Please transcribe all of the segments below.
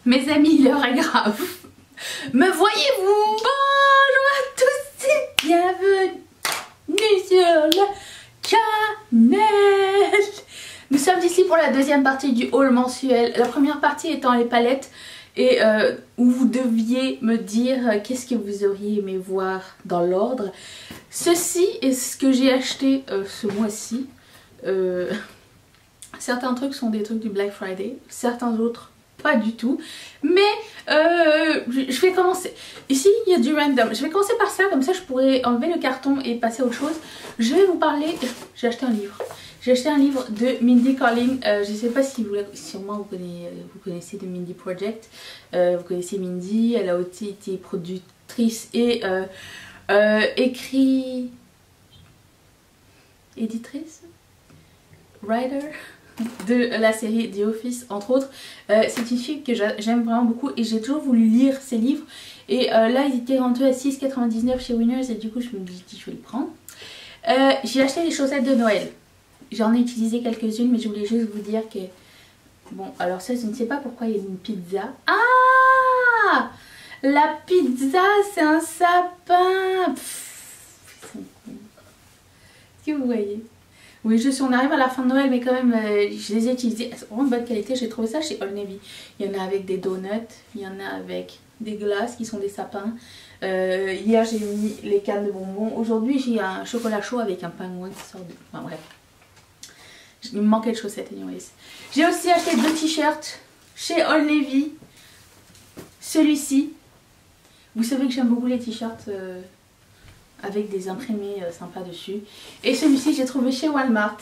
Mes amis, l'heure est grave. Me voyez-vous? Bonjour à tous et bienvenue sur le canal. Nous sommes ici pour la deuxième partie du haul mensuel. La première partie étant les palettes et où vous deviez me dire qu'est-ce que vous auriez aimé voir dans l'ordre. Ceci est ce que j'ai acheté ce mois-ci. Certains trucs sont des trucs du Black Friday, certains autres pas du tout. Mais je vais commencer. Ici il y a du random. Je vais commencer par ça, comme ça je pourrais enlever le carton et passer à autre chose. Je vais vous parler. J'ai acheté un livre. J'ai acheté un livre de Mindy Kaling. Je ne sais pas si vous sûrement vous connaissez The Mindy Project. Vous connaissez Mindy. Elle a aussi été productrice et éditrice, writer de la série The Office entre autres. C'est une fille que j'aime vraiment beaucoup et j'ai toujours voulu lire ses livres. Et là ils étaient rendus à 6,99 chez Winners et du coup je me dis je vais le prendre. J'ai acheté des chaussettes de Noël. J'en ai utilisé quelques-unes mais je voulais juste vous dire que... Bon alors ça je ne sais pas pourquoi il y a une pizza. Ah, la pizza c'est un sapin. Est-ce que vous voyez? Oui, on arrive à la fin de Noël, mais quand même, je les ai utilisés. C'est vraiment de bonne qualité. J'ai trouvé ça chez Old Navy. Il y en a avec des donuts, il y en a avec des glaces qui sont des sapins. Hier, j'ai mis les cannes de bonbons. Aujourd'hui, j'ai un chocolat chaud avec un pingouin qui sort de... Enfin bref. Il me manquait de chaussettes, anyways. J'ai aussi acheté 2 t-shirts chez Old Navy. Celui-ci. Vous savez que j'aime beaucoup les t-shirts... avec des imprimés sympas dessus. Et celui-ci j'ai trouvé chez Walmart.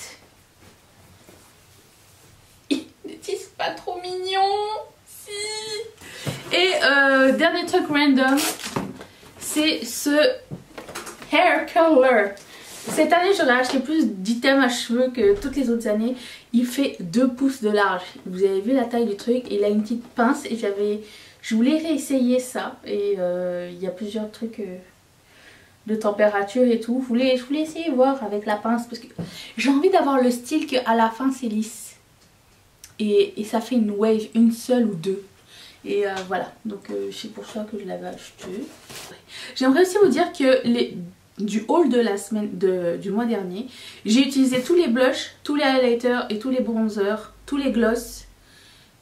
N'est-il pas trop mignon? Si. Et dernier truc random, c'est ce hair color. Cette année j'aurais acheté plus d'items à cheveux que toutes les autres années. Il fait 2 pouces de large. Vous avez vu la taille du truc. Il a une petite pince et je voulais réessayer ça. Et il y a plusieurs trucs... de température et tout. Je voulais essayer voir avec la pince parce que j'ai envie d'avoir le style qu'à la fin c'est lisse et ça fait une wave, une seule ou deux. Et voilà, donc c'est pour ça que je l'avais acheté. Ouais. J'aimerais aussi vous dire que du haul de la semaine du mois dernier, j'ai utilisé tous les blushs, tous les highlighters et tous les bronzers, tous les gloss.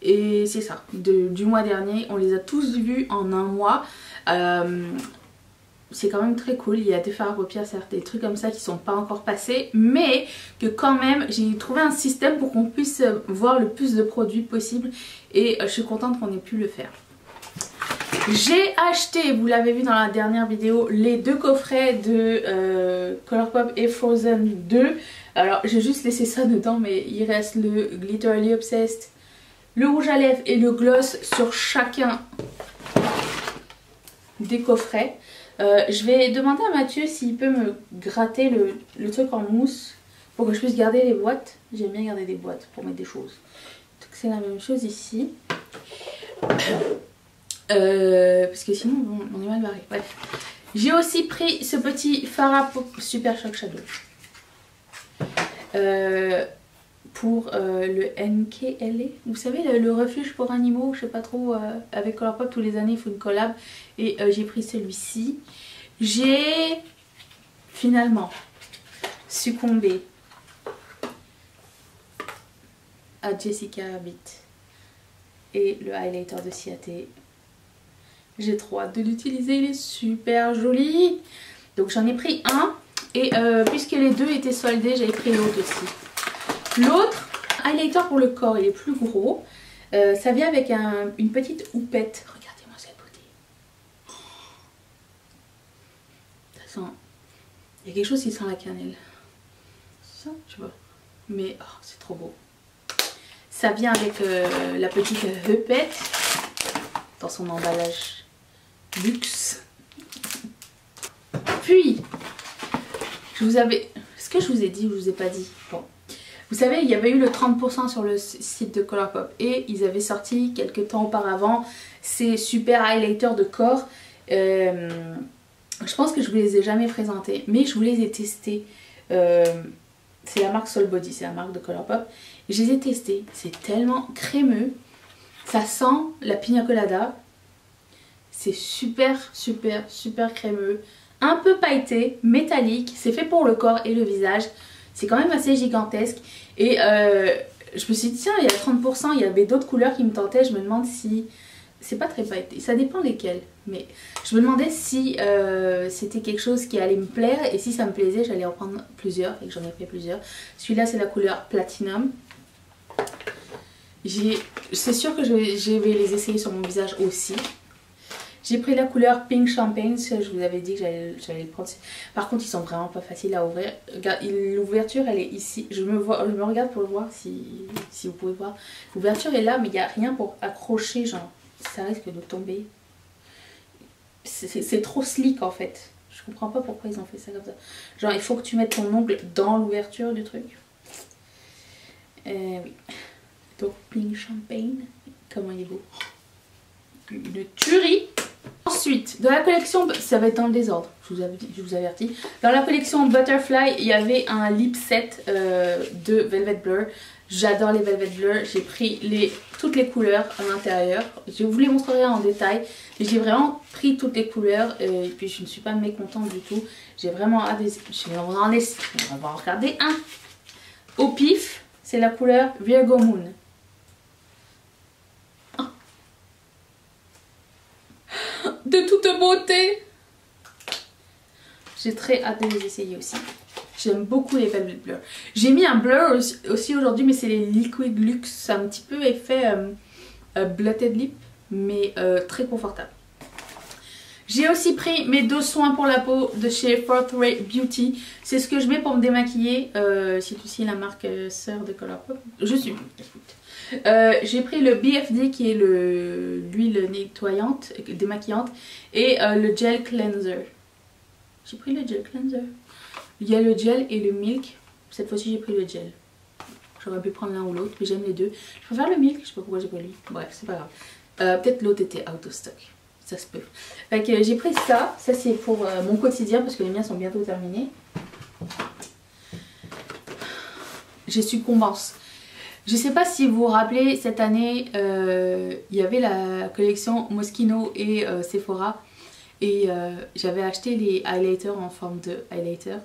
Et c'est ça, du mois dernier, on les a tous vus en un mois. C'est quand même très cool. Il y a des fards à paupières, certes, des trucs comme ça qui sont pas encore passés, mais que quand même j'ai trouvé un système pour qu'on puisse voir le plus de produits possible et je suis contente qu'on ait pu le faire. J'ai acheté, vous l'avez vu dans la dernière vidéo, les 2 coffrets de Colourpop et Frozen 2. Alors j'ai juste laissé ça dedans, mais il reste le Glitterly Obsessed, le rouge à lèvres et le gloss sur chacun des coffrets. Je vais demander à Mathieu s'il peut me gratter le truc en mousse pour que je puisse garder les boîtes. J'aime bien garder des boîtes pour mettre des choses. Donc c'est la même chose ici. Parce que sinon on est mal barré. Bref. J'ai aussi pris ce petit fard à paupières Super Shock Shadow. Pour le NKLA, vous savez le refuge pour animaux, je sais pas trop, avec Colourpop tous les années il faut une collab et j'ai pris celui-ci. J'ai finalement succombé à Jessica Rabbit et le highlighter de Ciaté. J'ai trop hâte de l'utiliser, il est super joli. Donc j'en ai pris un et puisque les 2 étaient soldés, j'avais pris l'autre aussi. L'autre highlighter pour le corps, il est plus gros. Ça vient avec une petite houppette. Regardez-moi cette beauté. Ça sent... Il y a quelque chose qui sent la cannelle. Ça, je vois. Mais oh, c'est trop beau. Ça vient avec la petite houppette dans son emballage luxe. Puis, est-ce que je vous ai dit ou je vous ai pas dit? Bon. Vous savez, il y avait eu le 30% sur le site de Colourpop et ils avaient sorti quelques temps auparavant ces super highlighters de corps. Je pense que je vous les ai jamais présentés, mais je vous les ai testés. C'est la marque Soul Body, c'est la marque de Colourpop. Je les ai testés, c'est tellement crémeux. Ça sent la pina colada. C'est super crémeux. Un peu pailleté, métallique. C'est fait pour le corps et le visage. C'est quand même assez gigantesque. Et je me suis dit tiens, il y a 30%, il y avait d'autres couleurs qui me tentaient. Je me demande si... C'est pas très pailleté, ça dépend lesquelles. Mais je me demandais si c'était quelque chose qui allait me plaire. Et si ça me plaisait, j'allais en prendre plusieurs. Et que j'en ai fait plusieurs. Celui-là c'est la couleur Platinum. C'est sûr que je vais les essayer sur mon visage aussi. J'ai pris la couleur Pink Champagne, je vous avais dit que j'allais le prendre. Par contre, ils sont vraiment pas faciles à ouvrir. L'ouverture, elle est ici. Je me regarde pour le voir si vous pouvez voir. L'ouverture est là, mais il n'y a rien pour accrocher, genre, ça risque de tomber. C'est trop slick en fait. Je comprends pas pourquoi ils ont fait ça comme ça. Genre, il faut que tu mettes ton ongle dans l'ouverture du truc. Oui. Donc, Pink Champagne. Comment il est beau. Une tuerie. Ensuite, dans la collection, ça va être dans le désordre, je vous avertis. Dans la collection Butterfly, il y avait un lip set de Velvet Blur. J'adore les Velvet Blur. J'ai pris toutes les couleurs à l'intérieur. Je vous les montrerai en détail. J'ai vraiment pris toutes les couleurs et puis je ne suis pas mécontente du tout. J'ai vraiment hâte de... On va en regarder un. Au pif, c'est la couleur Virgo Moon. De toute beauté. J'ai très hâte de les essayer aussi. J'aime beaucoup les Velvet Blur. J'ai mis un blur aussi aujourd'hui, mais c'est les Liquid Luxe. C'est un petit peu effet blotted lip, mais très confortable. J'ai aussi pris mes 2 soins pour la peau de chez Forthray Beauty. C'est ce que je mets pour me démaquiller. C'est aussi la marque sœur de Colourpop. Je suis... j'ai pris le BFD qui est l'huile nettoyante, démaquillante, et le gel cleanser. J'ai pris le gel cleanser. Il y a le gel et le milk. Cette fois-ci j'ai pris le gel. J'aurais pu prendre l'un ou l'autre, mais j'aime les deux. Je préfère le milk, je sais pas pourquoi j'ai pas lui. Bref, c'est pas grave. Peut-être l'autre était out of stock. Ça se peut. Fait que j'ai pris ça. Ça c'est pour mon quotidien parce que les miens sont bientôt terminés. J'ai succombance. Je sais pas si vous vous rappelez, cette année, il y avait la collection Moschino et Sephora. Et j'avais acheté les highlighters en forme de highlighter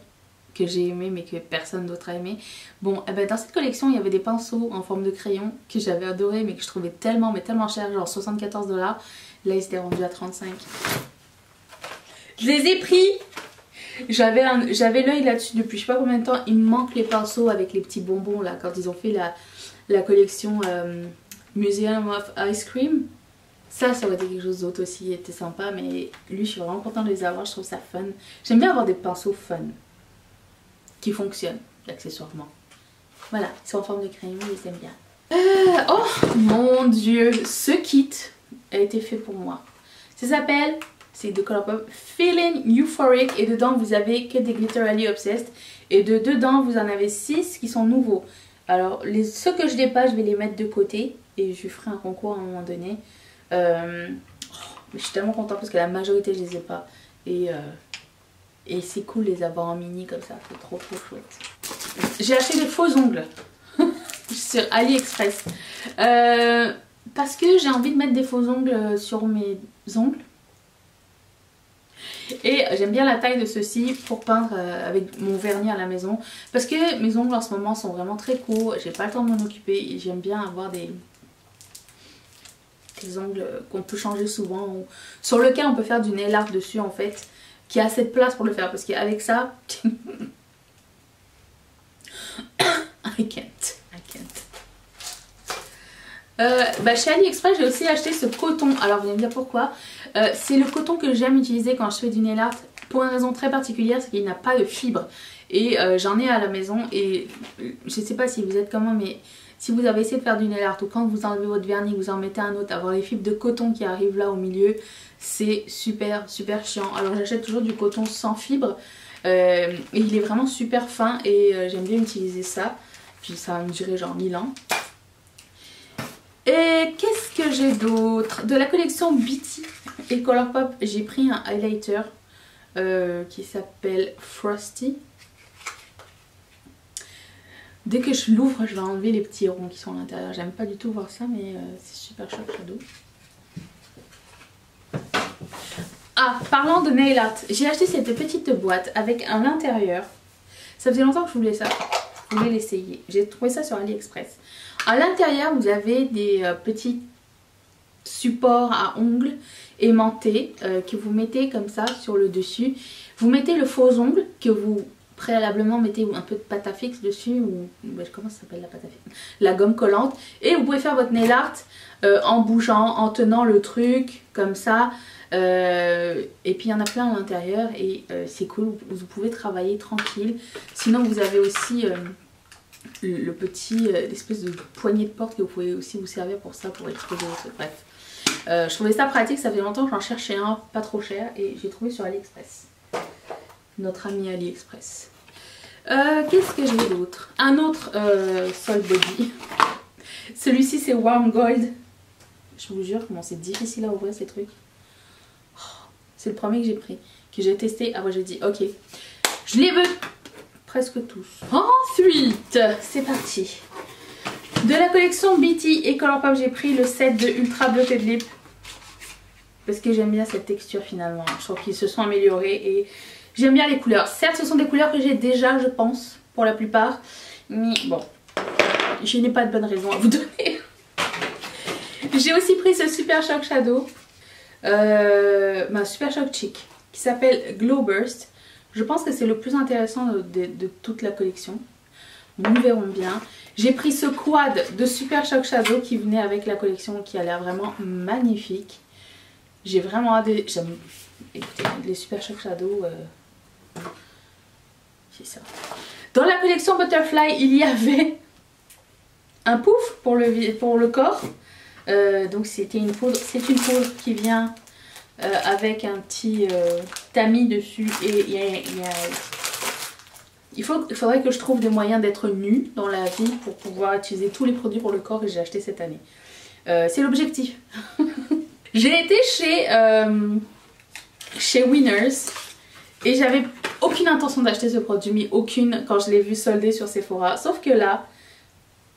que j'ai aimé mais que personne d'autre a aimé. Bon, eh ben, dans cette collection, il y avait des pinceaux en forme de crayon que j'avais adoré mais que je trouvais tellement cher, genre 74 $. Là, ils étaient rendus à 35. Je les ai pris. J'avais l'œil là-dessus depuis je sais pas combien de temps. Il me manque les pinceaux avec les petits bonbons là quand ils ont fait la collection Museum of Ice Cream. Ça aurait été quelque chose d'autre aussi, était sympa, mais lui je suis vraiment contente de les avoir, je trouve ça fun. J'aime bien avoir des pinceaux fun, qui fonctionnent, accessoirement. Voilà, ils sont en forme de crayon, je les aime bien. Oh mon dieu, ce kit a été fait pour moi. Ça s'appelle, c'est de Colourpop, Feeling Euphoric, et dedans vous avez que des Glitter Alley Obsessed, et dedans vous en avez 6 qui sont nouveaux. Alors ceux que je n'ai pas, je vais les mettre de côté, et je ferai un concours à un moment donné. Mais je suis tellement contente parce que la majorité je les ai pas et c'est cool de les avoir en mini comme ça, c'est trop chouette. J'ai acheté des faux ongles sur AliExpress parce que j'ai envie de mettre des faux ongles sur mes ongles et j'aime bien la taille de ceux-ci pour peindre avec mon vernis à la maison parce que mes ongles en ce moment sont vraiment très courts, j'ai pas le temps de m'en occuper et j'aime bien avoir des ongles qu'on peut changer souvent ou sur lequel on peut faire du nail art dessus en fait, qui a assez de place pour le faire parce qu'avec ça I can't. Chez AliExpress j'ai aussi acheté ce coton. Alors vous allez me dire pourquoi. C'est le coton que j'aime utiliser quand je fais du nail art pour une raison très particulière, c'est qu'il n'a pas de fibre et j'en ai à la maison et je sais pas si vous êtes comme moi, mais si vous avez essayé de faire du nail art ou quand vous enlevez votre vernis, vous en mettez un autre, avoir les fibres de coton qui arrivent là au milieu, c'est super chiant. Alors j'achète toujours du coton sans fibre et il est vraiment super fin et j'aime bien utiliser ça. Puis ça va me durer genre 1000 ans. Et qu'est-ce que j'ai d'autre? De la collection Beauty et Colourpop, j'ai pris un highlighter qui s'appelle Frosty. Dès que je l'ouvre, je vais enlever les petits ronds qui sont à l'intérieur. J'aime pas du tout voir ça, mais c'est Super Shock Shadow. Ah, parlant de nail art, j'ai acheté cette petite boîte avec à l'intérieur. Ça faisait longtemps que je voulais ça. Je voulais l'essayer. J'ai trouvé ça sur AliExpress. À l'intérieur, vous avez des petits supports à ongles aimantés que vous mettez comme ça sur le dessus. Vous mettez le faux ongle que vous préalablement mettez un peu de pâte à fixe dessus ou comment ça s'appelle la pâte à fixe, la gomme collante, et vous pouvez faire votre nail art en bougeant, en tenant le truc comme ça, et puis il y en a plein à l'intérieur et c'est cool, vous pouvez travailler tranquille. Sinon vous avez aussi le petit l'espèce de poignée de porte que vous pouvez aussi vous servir pour ça, pour exposer vos trucs. Bref, je trouvais ça pratique, ça fait longtemps que j'en cherchais un pas trop cher et j'ai trouvé sur AliExpress. Notre ami AliExpress. Qu'est-ce que j'ai d'autre? Un autre Sol Body. Celui-ci c'est Warm Gold. Je vous jure comment c'est difficile à ouvrir ces trucs. Oh, c'est le premier que j'ai pris, que j'ai testé. Après j'ai dit ok, je les veux presque tous. Ensuite, c'est parti. De la collection BT et Colourpop, j'ai pris le set de Ultra Blotted Lip. Parce que j'aime bien cette texture finalement. Je trouve qu'ils se sont améliorés et j'aime bien les couleurs. Certes, ce sont des couleurs que j'ai déjà, je pense, pour la plupart. Mais bon, je n'ai pas de bonne raison à vous donner. J'ai aussi pris ce Super Shock Shadow. Super Shock Chic. Qui s'appelle Glow Burst. Je pense que c'est le plus intéressant de toute la collection. Nous verrons bien. J'ai pris ce quad de Super Shock Shadow qui venait avec la collection, qui a l'air vraiment magnifique. J'ai vraiment hâte. J'aime. Écoutez, les Super Shock Shadow, c'est ça. Dans la collection Butterfly, il y avait un pouf pour le corps. Donc c'était une poudre. C'est une poudre qui vient avec un petit tamis dessus. Et il faudrait que je trouve des moyens d'être nue dans la vie pour pouvoir utiliser tous les produits pour le corps que j'ai acheté cette année. C'est l'objectif. J'ai été chez Winners et j'avais aucune intention d'acheter ce produit, mais aucune, quand je l'ai vu soldé sur Sephora. Sauf que là,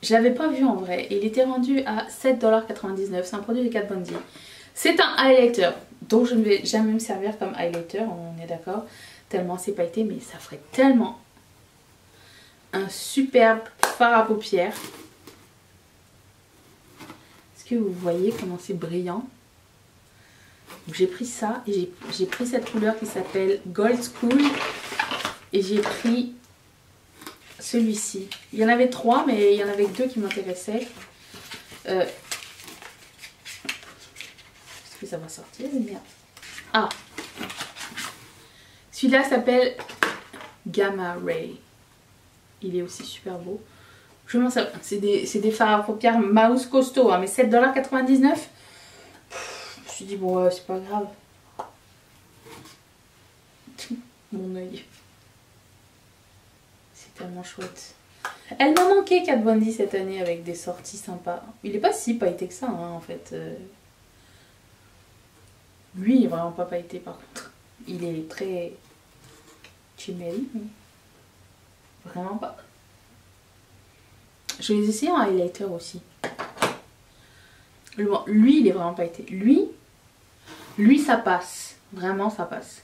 je l'avais pas vu en vrai et il était vendu à 7,99 $. C'est un produit de Kat Von D. C'est un highlighter dont je ne vais jamais me servir comme highlighter, on est d'accord, tellement c'est pailleté, mais ça ferait tellement un superbe fard à paupières. Est-ce que vous voyez comment c'est brillant? J'ai pris ça et j'ai pris cette couleur qui s'appelle Gold School et j'ai pris celui-ci. Il y en avait 3 mais il y en avait que 2 qui m'intéressaient. Est-ce que ça va sortir? Merde. Ah, celui-là s'appelle Gamma Ray. Il est aussi super beau. Je m'en sers. C'est des fards à paupières mouse costaud, hein, mais 7,99 $. Je me suis dit bon c'est pas grave. Mon œil. C'est tellement chouette. Elle m'a manqué Kat Von D cette année avec des sorties sympas. Il est pas si pailleté que ça hein, en fait. Lui il est vraiment pas pailleté par contre. Il est très chimérique mais vraiment pas. Je vais les essayer en highlighter aussi. Lui il est vraiment pailleté. Lui ça passe. Vraiment ça passe.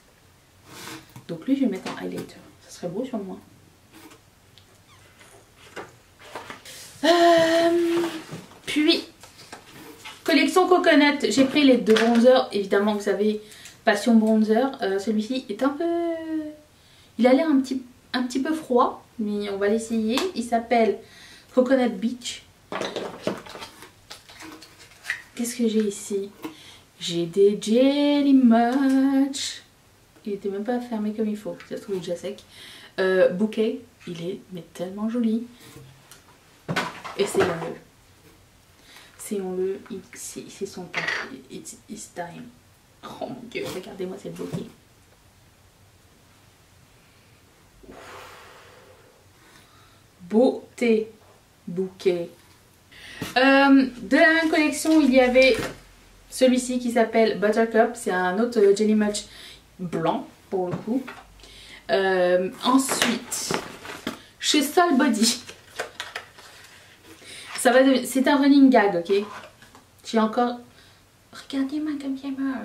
Donc lui je vais mettre en highlighter. Ça serait beau sur moi. Puis collection Coconut. J'ai pris les 2 bronzers. Évidemment vous savez Passion Bronzer. Celui-ci est un peu... Il a l'air un petit peu froid. Mais on va l'essayer. Il s'appelle Coconut Beach. Qu'est-ce que j'ai ici? J'ai des Jelly Much. Il était même pas fermé comme il faut. Ça se trouve déjà sec. Bouquet. Il est mais tellement joli. Essayons-le. Essayons-le. C'est son temps. It's time. Oh mon dieu. Regardez-moi cette beauté. Beauté. Bouquet. De la même collection, il y avait celui-ci qui s'appelle Buttercup. C'est un autre Jelly Much blanc pour le coup. Ensuite, chez Sol Body. C'est un running gag, ok? J'ai encore... Regardez-moi comme j'ai peur.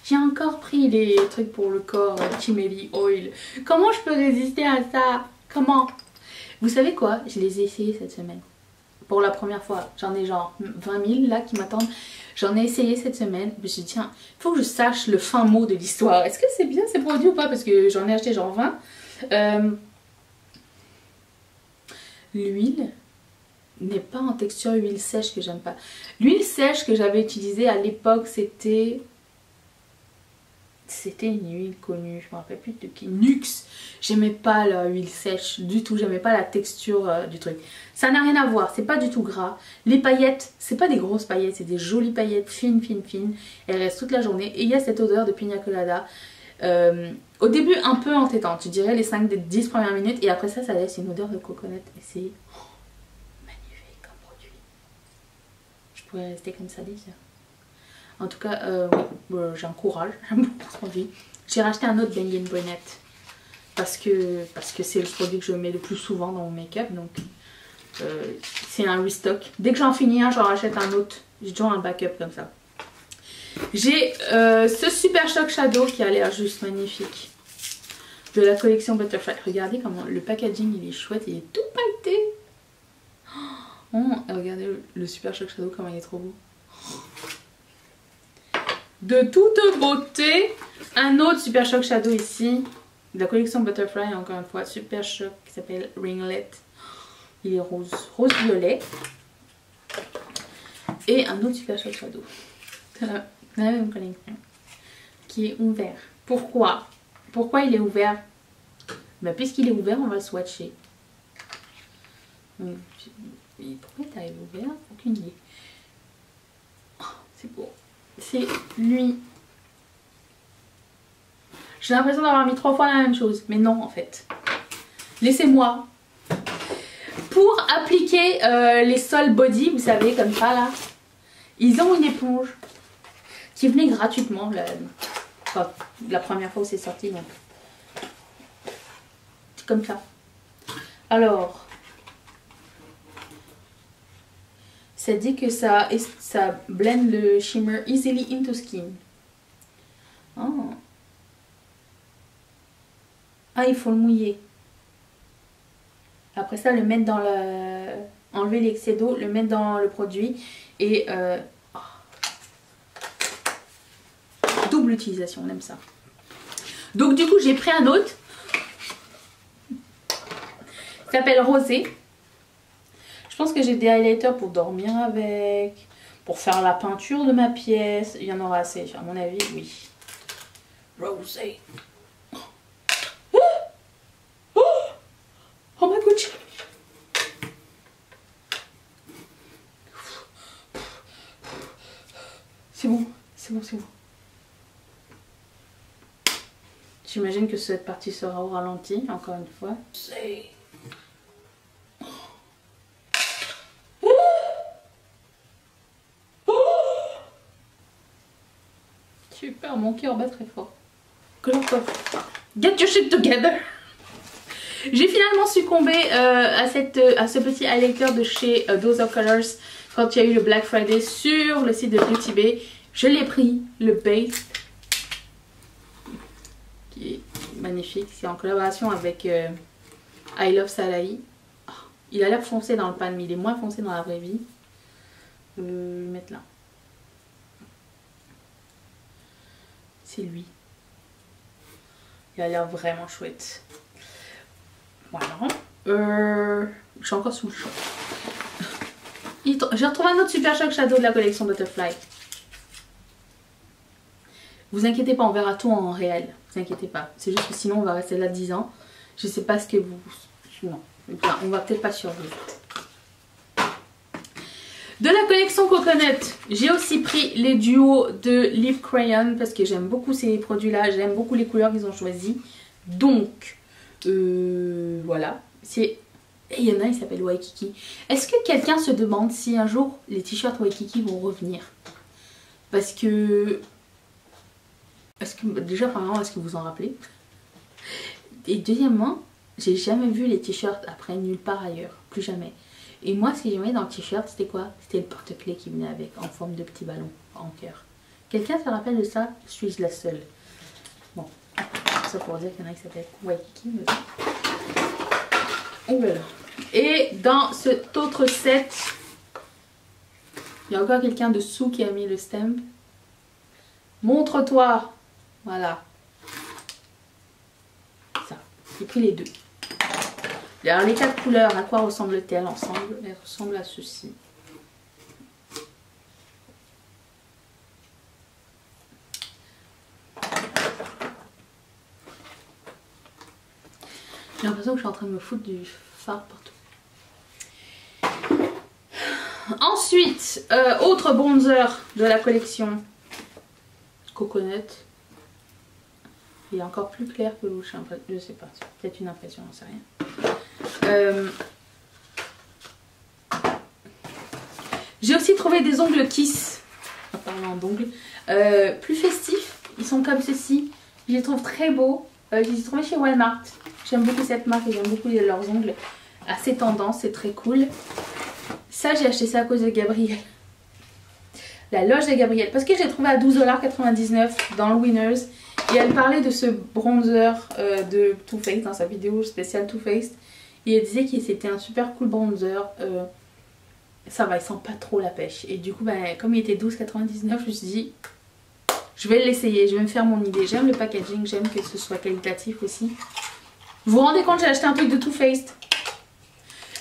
J'ai encore pris les trucs pour le corps, Chimeli Oil. Comment je peux résister à ça? Comment? Vous savez quoi? Je les ai essayés cette semaine. Pour la première fois. J'en ai genre 20 000 là qui m'attendent. J'en ai essayé cette semaine. Je me suis dit, tiens, il faut que je sache le fin mot de l'histoire. Est-ce que c'est bien ces produits ou pas? Parce que j'en ai acheté genre 20. L'huile n'est pas en texture huile sèche que j'aime pas. L'huile sèche que j'avais utilisée à l'époque, c'était une huile connue, je me rappelle plus de qui. Nux. J'aimais pas l'huile sèche du tout, j'aimais pas la texture du truc. Ça n'a rien à voir, c'est pas du tout gras. Les paillettes, c'est pas des grosses paillettes, c'est des jolies paillettes fines, fines, fines. Elles restent toute la journée et il y a cette odeur de pina colada. Au début un peu entêtante, je dirais les 5-10 premières minutes et après ça laisse une odeur de coconut et c'est magnifique comme produit. Je pourrais rester comme ça des heures. En tout cas, j'encourage, j'aime beaucoup ce produit. J'ai racheté un autre Bang & Burnett parce que c'est le produit que je mets le plus souvent dans mon make-up, donc c'est un restock. Dès que j'en finis un, j'en rachète un autre. J'ai toujours un backup comme ça. J'ai ce Super Shock Shadow qui a l'air juste magnifique. De la collection Butterfly. Regardez comment le packaging il est chouette, il est tout pailleté. Oh, regardez le Super Shock Shadow comment il est trop beau. De toute beauté, un autre Super Shock Shadow ici. De la collection Butterfly, encore une fois, Super Shock qui s'appelle Ringlet. Il est rose, rose-violet. Et un autre Super Shock Shadow. De la même collection. Qui est ouvert. Pourquoi? Pourquoi il est ouvert? Ben, puisqu'il est ouvert, on va le swatcher. Pourquoi il est ouvert? Aucune idée. Oh, c'est beau. C'est lui. J'ai l'impression d'avoir mis 3 fois la même chose. Mais non, en fait. Laissez-moi. Pour appliquer les sols body, vous savez, comme ça, là. Ils ont une éponge qui venait gratuitement la première fois où c'est sorti. Donc. C'est comme ça. Alors, ça dit que ça blend le shimmer easily into skin. Oh. Ah, il faut le mouiller. Après ça, le mettre dans le... enlever l'excès d'eau, le mettre dans le produit et... double utilisation, on aime ça. Donc du coup, j'ai pris un autre. Il s'appelle Rosé. Je pense que j'ai des highlighters pour dormir avec, pour faire la peinture de ma pièce. Il y en aura assez, à mon avis, oui. Rosé. Oh my god. C'est bon, c'est bon, c'est bon. J'imagine que cette partie sera au ralenti, encore une fois. Super, mon cœur bat très fort. Get your shit together. J'ai finalement succombé à ce petit highlighter de chez Dose of Colors quand il y a eu le Black Friday sur le site de Beauty Bay. Je l'ai pris, le Base, qui est magnifique. C'est en collaboration avec I Love Salahi. Oh, il a l'air foncé dans le pan, mais il est moins foncé dans la vraie vie. Je vais le mettre là. C'est lui. Il a l'air vraiment chouette. Voilà. Je suis encore sous le choc. J'ai retrouvé un autre Super Shock Shadow de la collection Butterfly. Vous inquiétez pas, on verra tout en réel. Vous inquiétez pas. C'est juste que sinon on va rester là 10 ans. Je sais pas ce que vous... Non. Enfin, on va peut-être pas survivre. De la collection Coconut, j'ai aussi pris les duos de Lip Crayon parce que j'aime beaucoup ces produits-là. J'aime beaucoup les couleurs qu'ils ont choisies. Donc, voilà. Et il y en a, il s'appelle Waikiki. Est-ce que quelqu'un se demande si un jour les t-shirts Waikiki vont revenir? Parce que... Déjà, premièrement, est-ce que vous en rappelez? Et deuxièmement, j'ai jamais vu les t-shirts après nulle part ailleurs. Plus jamais. Et moi, ce que j'aimais dans le t-shirt, c'était quoi? C'était le porte-clés qui venait avec, en forme de petit ballon, en cœur. Quelqu'un se rappelle de ça? Suis-je la seule? Bon, ça pour dire qu'il y en a qui s'appellent Waikiki. Mais... oh là là. Et dans cet autre set, il y a encore quelqu'un dessous qui a mis le stamp. Montre-toi. Voilà. Ça. J'ai pris les deux. Alors les 4 couleurs, à quoi ressemblent-elles ensemble? Elles ressemblent à ceci. J'ai l'impression que je suis en train de me foutre du fard partout. Ensuite, autre bronzer de la collection. Coconut. Il est encore plus clair que l'eau, je sais pas, c'est peut-être une impression, j'en sais rien. J'ai aussi trouvé des ongles Kiss, en parlant d'ongles, plus festifs. Ils sont comme ceci, je les trouve très beaux. Je les ai trouvés chez Walmart. J'aime beaucoup cette marque et j'aime beaucoup leurs ongles. Assez tendance, c'est très cool. Ça, j'ai acheté ça à cause de Gabrielle. La loge de Gabrielle. Parce que j'ai trouvé à 12,99$ dans le Winners. Et elle parlait de ce bronzer de Too Faced dans sa vidéo spéciale Too Faced. Et elle disait que c'était un super cool bronzer. Ça va, il sent pas trop la pêche. Et du coup, ben, comme il était 12,99$, je me suis dit, je vais l'essayer, je vais me faire mon idée. J'aime le packaging, j'aime que ce soit qualitatif aussi. Vous vous rendez compte, j'ai acheté un truc de Too Faced.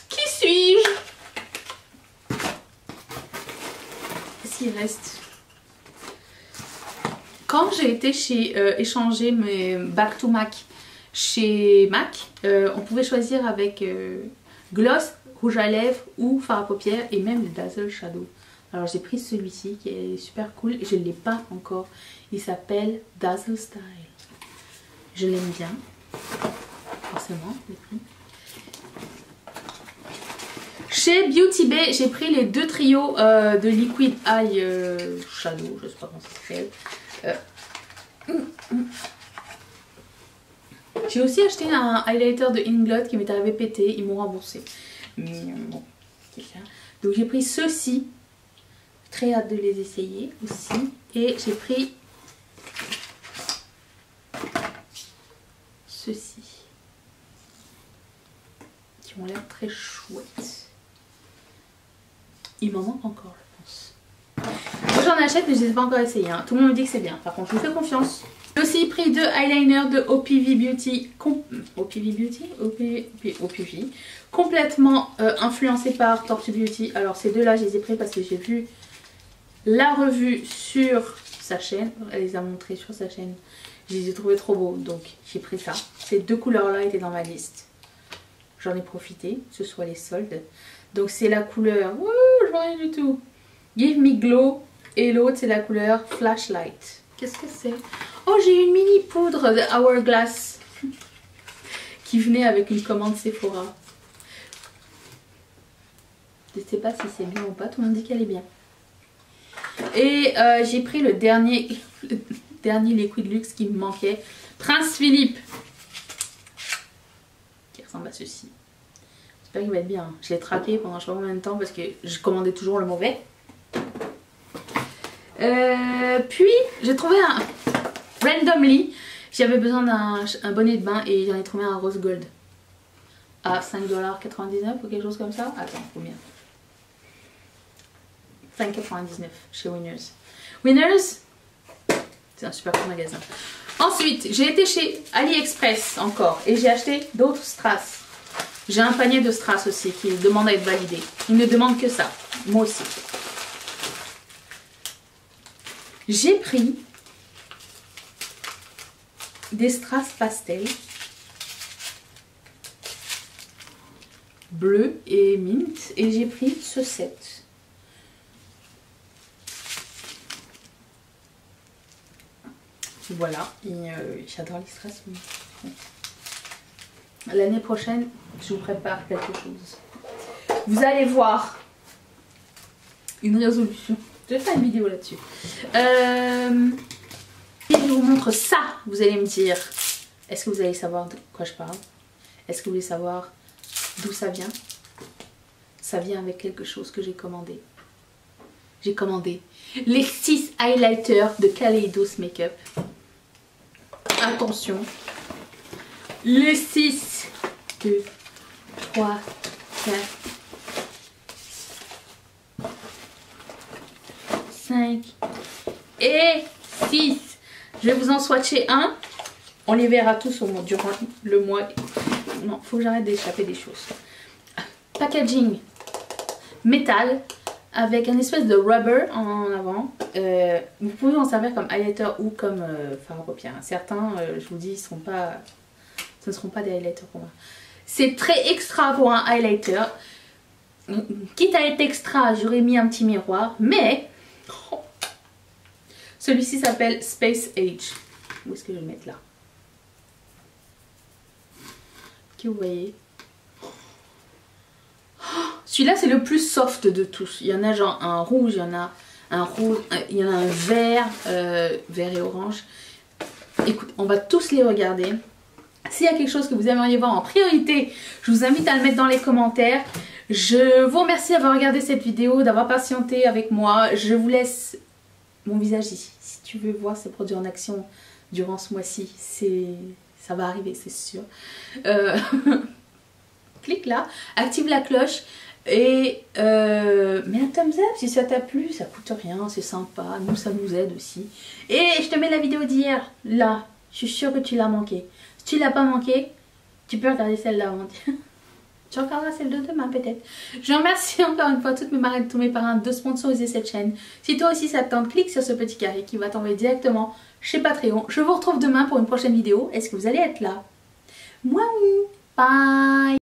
Qui suis-je? Qu'est-ce qu'il reste? Quand j'ai été chez échanger mes Back to MAC chez MAC, on pouvait choisir avec gloss, rouge à lèvres ou fard à paupières et même le Dazzle Shadow. Alors j'ai pris celui-ci qui est super cool et je ne l'ai pas encore. Il s'appelle Dazzle Style. Je l'aime bien. Forcément, je l'ai pris. Chez Beauty Bay, j'ai pris les 2 trios de Liquid Eye Shadow. Je ne sais pas comment ça s'appelle. J'ai aussi acheté un highlighter de Inglot qui m'est arrivé pété. Ils m'ont remboursé. Mais bon, donc j'ai pris ceux-ci. Très hâte de les essayer aussi. Et j'ai pris ceux-ci. Qui ont l'air très chouettes. Il m'en manque encore, je pense. Moi j'en achète mais je ne les ai pas encore essayés. Hein. Tout le monde me dit que c'est bien. Par contre, je vous fais confiance. J'ai aussi pris 2 eyeliners de OPV Beauty. OPV. Complètement influencés par Tortue Beauty. Alors ces deux-là, je les ai pris parce que j'ai vu la revue sur sa chaîne. Elle les a montrés sur sa chaîne. Je les ai trouvés trop beaux. Donc j'ai pris ça. Ces 2 couleurs-là étaient dans ma liste. J'en ai profité. Ce soit les soldes. Donc c'est la couleur... Wouh, je vois rien du tout. Give Me Glow. Et l'autre c'est la couleur Flashlight. Qu'est-ce que c'est? Oh, j'ai une mini poudre de Hourglass qui venait avec une commande Sephora. Je ne sais pas si c'est bien ou pas, tout le monde dit qu'elle est bien. Et j'ai pris le dernier Liquid Luxe qui me manquait. Prince Philippe. Qui ressemble à ceci. J'espère qu'il va être bien. Je l'ai traqué pendant je sais pas combien de temps parce que je commandais toujours le mauvais. Puis j'ai trouvé un randomly, j'avais besoin d'un bonnet de bain et j'en ai trouvé un rose gold à 5,99$ ou quelque chose comme ça. Attends, combien? 5,99$ chez Winners. Winners, c'est un super bon magasin. Ensuite, j'ai été chez AliExpress encore et j'ai acheté d'autres strass. J'ai un panier de strass aussi qui demande à être validé. Il ne demande que ça, moi aussi. J'ai pris des strass pastel bleu et mint et j'ai pris ce set. Voilà, j'adore les strass. L'année prochaine, je vous prépare quelque chose. Vous allez voir une résolution. Je vais faire une vidéo là-dessus. Si je vous montre ça, vous allez me dire, est-ce que vous allez savoir de quoi je parle? Est-ce que vous voulez savoir d'où ça vient? ça vient avec quelque chose que j'ai commandé. J'ai commandé les 6 highlighters de Kaleidos Makeup. Attention. Les 6, 2, 3, 4, 5 et 6. Je vais vous en swatcher un. On les verra tous durant le mois. Non, faut que j'arrête d'échapper des choses. Packaging métal avec un espèce de rubber en avant. Vous pouvez en servir comme highlighter ou comme fard à paupières. Certains, je vous dis, ce ne seront pas des highlighters pour moi. C'est très extra pour un highlighter. Quitte à être extra, j'aurais mis un petit miroir. Mais celui-ci s'appelle Space Age. Où est-ce que je vais le mettre là? Que vous voyez. Celui-là c'est le plus soft de tous. Il y en a genre un rouge, il y en a un rouge, il y en a un vert, vert et orange. Écoute, on va tous les regarder. S'il y a quelque chose que vous aimeriez voir en priorité, je vous invite à le mettre dans les commentaires. Je vous remercie d'avoir regardé cette vidéo, d'avoir patienté avec moi. Je vous laisse mon visage ici. Si tu veux voir ces produits en action durant ce mois-ci, ça va arriver, c'est sûr. Clique là, active la cloche et mets un thumbs up si ça t'a plu, ça coûte rien, c'est sympa, nous ça nous aide aussi. Et je te mets la vidéo d'hier, là, je suis sûre que tu l'as manqué. Si tu l'as pas manqué, tu peux regarder celle-là avant. Tu regarderas celle de demain peut-être. Je remercie encore une fois toutes mes marraines, tous mes parrains de sponsoriser cette chaîne. Si toi aussi ça te tente, clique sur ce petit carré qui va t'envoyer directement chez Patreon. Je vous retrouve demain pour une prochaine vidéo. Est-ce que vous allez être là? Moi oui. Bye.